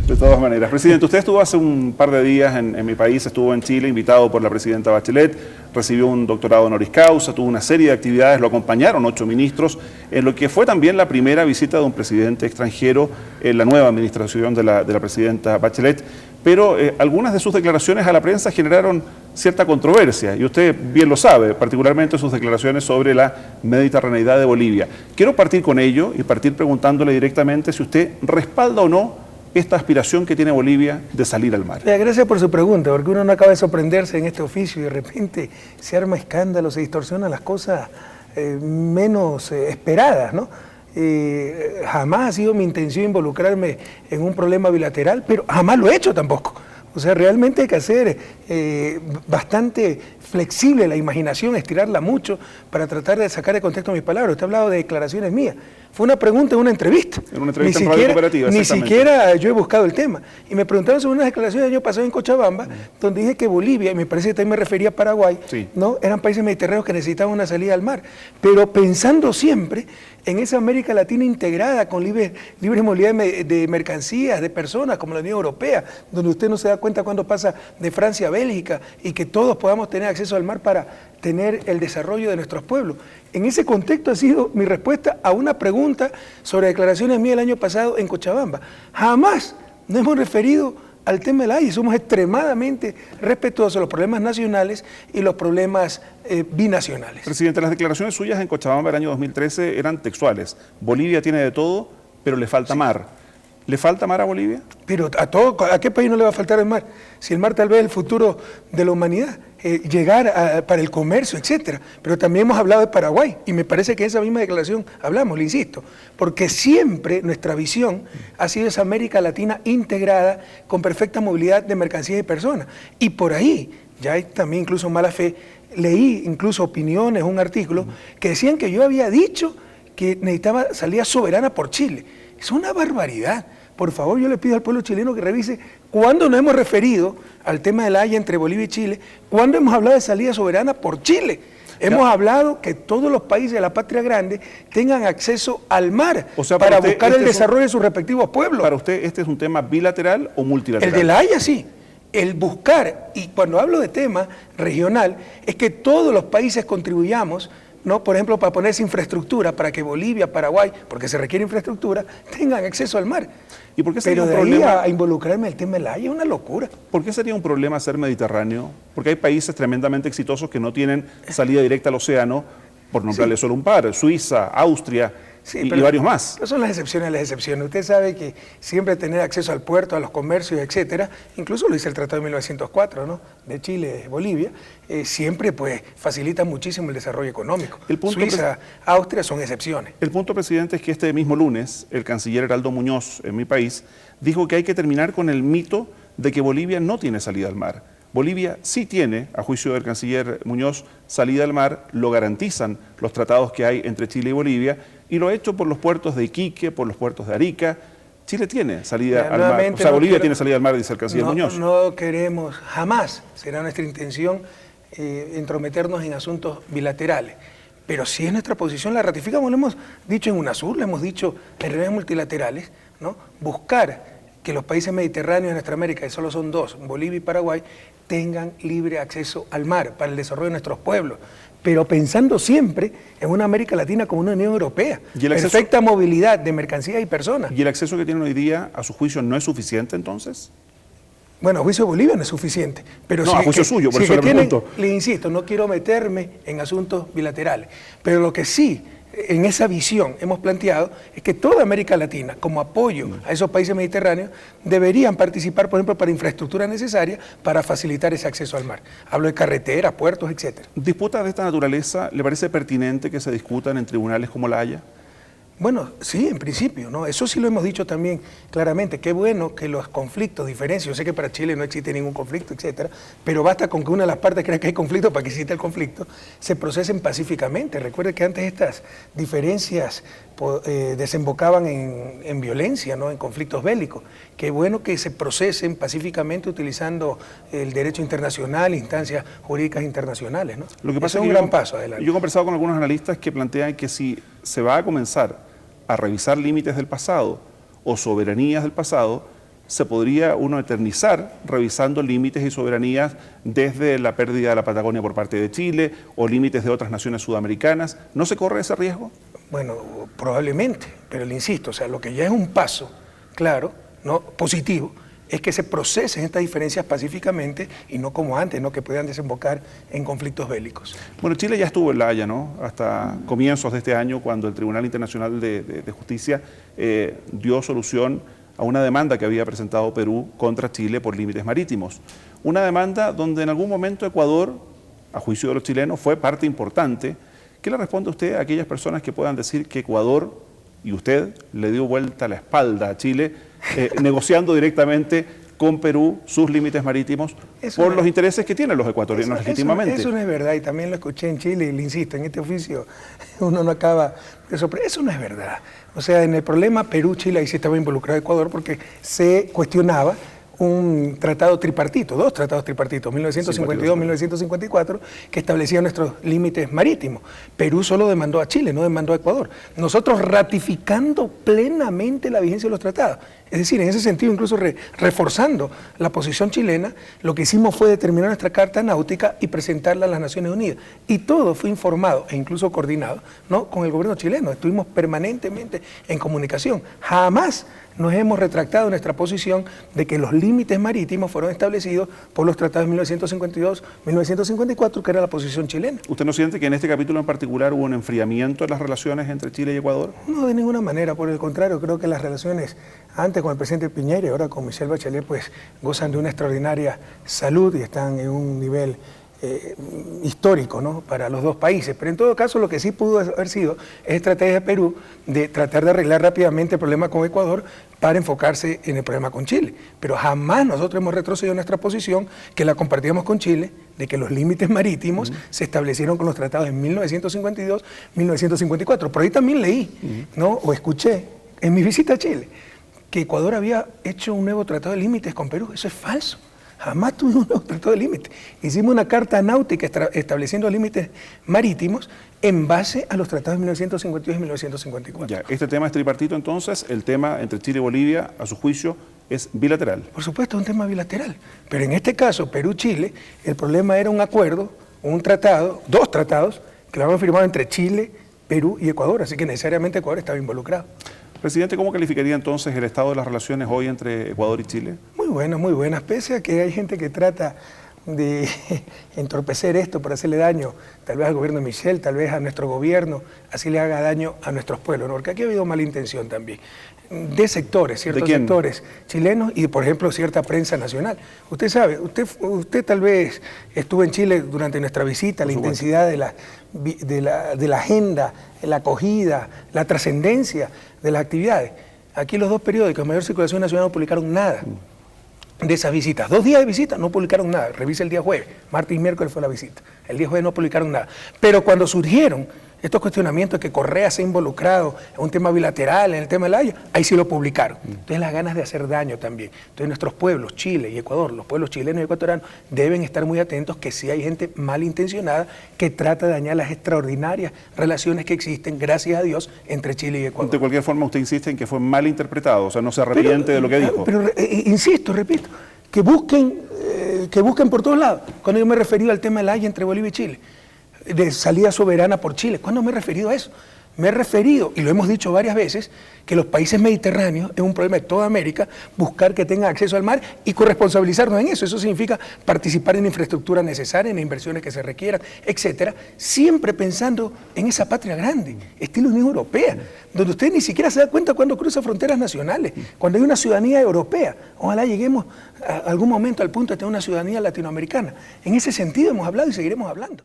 De todas maneras. Presidente, usted estuvo hace un par de días en mi país, estuvo en Chile, invitado por la presidenta Bachelet, recibió un doctorado honoris causa, tuvo una serie de actividades, lo acompañaron 8 ministros, en lo que fue también la primera visita de un presidente extranjero en la nueva administración de la presidenta Bachelet, pero algunas de sus declaraciones a la prensa generaron cierta controversia, y usted bien lo sabe, particularmente sus declaraciones sobre la mediterraneidad de Bolivia. Quiero partir con ello y partir preguntándole directamente si usted respalda o no esta aspiración que tiene Bolivia de salir al mar. Gracias por su pregunta, porque uno no acaba de sorprenderse en este oficio y de repente se arma escándalo, se distorsionan las cosas menos esperadas, ¿no? Jamás ha sido mi intención involucrarme en un problema bilateral, pero jamás lo he hecho tampoco. O sea, realmente hay que hacer bastante flexible la imaginación, estirarla mucho para tratar de sacar de contexto mis palabras. Usted ha hablado de declaraciones mías. Fue una pregunta en una entrevista. En una entrevista en Radio Cooperativa, ni siquiera yo he buscado el tema. Y me preguntaron sobre unas declaraciones del año pasado en Cochabamba, donde dije que Bolivia, y me parece que también me refería a Paraguay, ¿no? Eran países mediterráneos que necesitaban una salida al mar. Pero pensando siempre en esa América Latina integrada con libre movilidad de mercancías, de personas, como la Unión Europea, donde usted no se da cuenta cuando pasa de Francia a Bélgica y que todos podamos tener acceso al mar para tener el desarrollo de nuestros pueblos. En ese contexto ha sido mi respuesta a una pregunta sobre declaraciones mías el año pasado en Cochabamba. Jamás nos hemos referido al tema del aire, somos extremadamente respetuosos de los problemas nacionales y los problemas binacionales. Presidente, las declaraciones suyas en Cochabamba del año 2013 eran textuales. Bolivia tiene de todo, pero le falta mar. ¿Le falta mar a Bolivia? Pero ¿a qué país no le va a faltar el mar? Si el mar tal vez es el futuro de la humanidad, para el comercio, etcétera. Pero también hemos hablado de Paraguay, y me parece que en esa misma declaración hablamos, le insisto, porque siempre nuestra visión ha sido esa América Latina integrada con perfecta movilidad de mercancías y personas. Y por ahí, ya hay también incluso mala fe, leí incluso opiniones, un artículo, que decían que yo había dicho que necesitaba salida soberana por Chile. Es una barbaridad. Por favor, yo le pido al pueblo chileno que revise cuándo nos hemos referido al tema de la haya entre Bolivia y Chile, cuándo hemos hablado de salida soberana por Chile. Hemos hablado que todos los países de la patria grande tengan acceso al mar, o sea, para buscar el desarrollo de sus respectivos pueblos. ¿Para usted este es un tema bilateral o multilateral? El de la haya sí. El buscar, y cuando hablo de tema regional, es que todos los países contribuyamos, ¿no? Por ejemplo, para ponerse infraestructura, para que Bolivia, Paraguay, porque se requiere infraestructura, tengan acceso al mar. ¿Y por qué sería Pero un problema a involucrarme en el tema de la haya es una locura. ¿Por qué sería un problema ser mediterráneo? Porque hay países tremendamente exitosos que no tienen salida directa al océano, por nombrarle solo un par, Suiza, Austria y varios más. Pero son las excepciones de las excepciones. Usted sabe que siempre tener acceso al puerto, a los comercios, etcétera, incluso lo dice el Tratado de 1904, ¿no? De Chile, Bolivia, siempre pues facilita muchísimo el desarrollo económico. Suiza, Austria son excepciones. El punto, presidente, es que este mismo lunes el canciller Heraldo Muñoz en mi país dijo que hay que terminar con el mito de que Bolivia no tiene salida al mar. Bolivia sí tiene, a juicio del canciller Muñoz, salida al mar, lo garantizan los tratados que hay entre Chile y Bolivia, y lo ha hecho por los puertos de Iquique, por los puertos de Arica. Chile tiene salida al mar, o sea, Bolivia tiene salida al mar, dice el canciller Muñoz. No queremos, jamás será nuestra intención entrometernos en asuntos bilaterales. Pero si es nuestra posición, la ratificamos, lo hemos dicho en UNASUR, lo hemos dicho en reuniones multilaterales, ¿no? Buscar que los países mediterráneos de nuestra América, que solo son 2, Bolivia y Paraguay, tengan libre acceso al mar para el desarrollo de nuestros pueblos, pero pensando siempre en una América Latina como una Unión Europea, perfecta movilidad de mercancías y personas. ¿Y el acceso que tienen hoy día, a su juicio, no es suficiente entonces? Bueno, a juicio de Bolivia no es suficiente. Pero no, a juicio suyo, por eso le pregunto. Le insisto, no quiero meterme en asuntos bilaterales, pero lo que sí, en esa visión hemos planteado es que toda América Latina, como apoyo a esos países mediterráneos, deberían participar, por ejemplo, para infraestructura necesaria para facilitar ese acceso al mar. Hablo de carreteras, puertos, etcétera. ¿Disputas de esta naturaleza le parece pertinente que se discutan en tribunales como la Haya? Bueno, sí, en principio, ¿no? Eso sí lo hemos dicho también claramente. Qué bueno que los conflictos, diferencias, yo sé que para Chile no existe ningún conflicto, etcétera, pero basta con que una de las partes crea que hay conflicto para que exista el conflicto, se procesen pacíficamente. Recuerde que antes estas diferencias desembocaban en violencia, ¿no? En conflictos bélicos. Qué bueno que se procesen pacíficamente utilizando el derecho internacional, instancias jurídicas internacionales, ¿no? Lo que pasa es un gran paso adelante. Yo he conversado con algunos analistas que plantean que si se va a comenzar a revisar límites del pasado o soberanías del pasado, se podría uno eternizar revisando límites y soberanías desde la pérdida de la Patagonia por parte de Chile o límites de otras naciones sudamericanas. ¿No se corre ese riesgo? Bueno, probablemente, pero le insisto, o sea, lo que ya es un paso, claro, ¿no?, positivo, es que se procesen estas diferencias pacíficamente y no como antes, ¿no?, que puedan desembocar en conflictos bélicos. Bueno, Chile ya estuvo en La Haya, ¿no?, hasta comienzos de este año, cuando el Tribunal Internacional de Justicia dio solución a una demanda que había presentado Perú contra Chile por límites marítimos. Una demanda donde en algún momento Ecuador, a juicio de los chilenos, fue parte importante. ¿Qué le responde usted a aquellas personas que puedan decir que Ecuador y usted le dio vuelta la espalda a Chile negociando directamente con Perú sus límites marítimos por los intereses que tienen los ecuatorianos legítimamente? Eso no es verdad, y también lo escuché en Chile, y le insisto, en este oficio uno no acaba de sorprender. Eso no es verdad. O sea, en el problema Perú-Chile ahí sí estaba involucrado Ecuador porque se cuestionaba un tratado tripartito, dos tratados tripartitos, 1952-1954, que establecían nuestros límites marítimos. Perú solo demandó a Chile, no demandó a Ecuador. Nosotros ratificando plenamente la vigencia de los tratados. Es decir, en ese sentido, incluso reforzando la posición chilena, lo que hicimos fue determinar nuestra carta náutica y presentarla a las Naciones Unidas. Y todo fue informado e incluso coordinado, ¿no?, con el gobierno chileno. Estuvimos permanentemente en comunicación. Jamás nos hemos retractado en nuestra posición de que los límites marítimos fueron establecidos por los tratados de 1952-1954, que era la posición chilena. ¿Usted no siente que en este capítulo en particular hubo un enfriamiento en las relaciones entre Chile y Ecuador? No, de ninguna manera, por el contrario, creo que las relaciones antes con el presidente Piñera y ahora con Michelle Bachelet pues gozan de una extraordinaria salud y están en un nivel histórico, ¿no?, para los dos países. Pero en todo caso lo que sí pudo haber sido es estrategia de Perú de tratar de arreglar rápidamente el problema con Ecuador para enfocarse en el problema con Chile. Pero jamás nosotros hemos retrocedido en nuestra posición, que la compartíamos con Chile, de que los límites marítimos se establecieron con los tratados en 1952-1954. Por ahí también leí, ¿no?, o escuché en mi visita a Chile, que Ecuador había hecho un nuevo tratado de límites con Perú. Eso es falso. Jamás tuvimos un nuevo tratado de límites. Hicimos una carta náutica estableciendo límites marítimos en base a los tratados de 1952 y 1954. Ya, este tema es tripartito entonces, el tema entre Chile y Bolivia, a su juicio, es bilateral. Por supuesto, es un tema bilateral. Pero en este caso, Perú-Chile, el problema era un acuerdo, un tratado, dos tratados, que lo habían firmado entre Chile, Perú y Ecuador, así que necesariamente Ecuador estaba involucrado. Presidente, ¿cómo calificaría entonces el estado de las relaciones hoy entre Ecuador y Chile? Muy buenas, pese a que hay gente que trata de entorpecer esto para hacerle daño, tal vez al gobierno de Michelle, tal vez a nuestro gobierno, así le haga daño a nuestros pueblos, ¿no?, porque aquí ha habido mala intención también, de sectores, ciertos sectores chilenos y, por ejemplo, cierta prensa nacional. Usted sabe, usted tal vez estuvo en Chile durante nuestra visita, la intensidad de la agenda, la acogida, la trascendencia de las actividades. Aquí los dos periódicos de mayor circulación nacional no publicaron nada de esas visitas. 2 días de visita no publicaron nada. Revisa el día jueves, martes y miércoles fue la visita. El día jueves no publicaron nada. Pero cuando surgieron estos cuestionamientos de que Correa se ha involucrado en un tema bilateral, en el tema de La Haya, ahí sí lo publicaron. Entonces las ganas de hacer daño también. Entonces nuestros pueblos, Chile y Ecuador, los pueblos chilenos y ecuatorianos, deben estar muy atentos que sí hay gente malintencionada que trata de dañar las extraordinarias relaciones que existen, gracias a Dios, entre Chile y Ecuador. De cualquier forma, usted insiste en que fue mal interpretado, o sea, no se arrepiente de lo que dijo. Pero insisto, repito, que busquen por todos lados. Cuando yo me he referido al tema de La Haya entre Bolivia y Chile, de salida soberana por Chile. ¿Cuándo me he referido a eso? Me he referido, y lo hemos dicho varias veces, que los países mediterráneos es un problema de toda América, buscar que tengan acceso al mar y corresponsabilizarnos en eso. Eso significa participar en infraestructura necesaria, en inversiones que se requieran, etcétera, siempre pensando en esa patria grande, estilo Unión Europea, donde usted ni siquiera se da cuenta cuando cruza fronteras nacionales, cuando hay una ciudadanía europea. Ojalá lleguemos a algún momento al punto de tener una ciudadanía latinoamericana. En ese sentido hemos hablado y seguiremos hablando.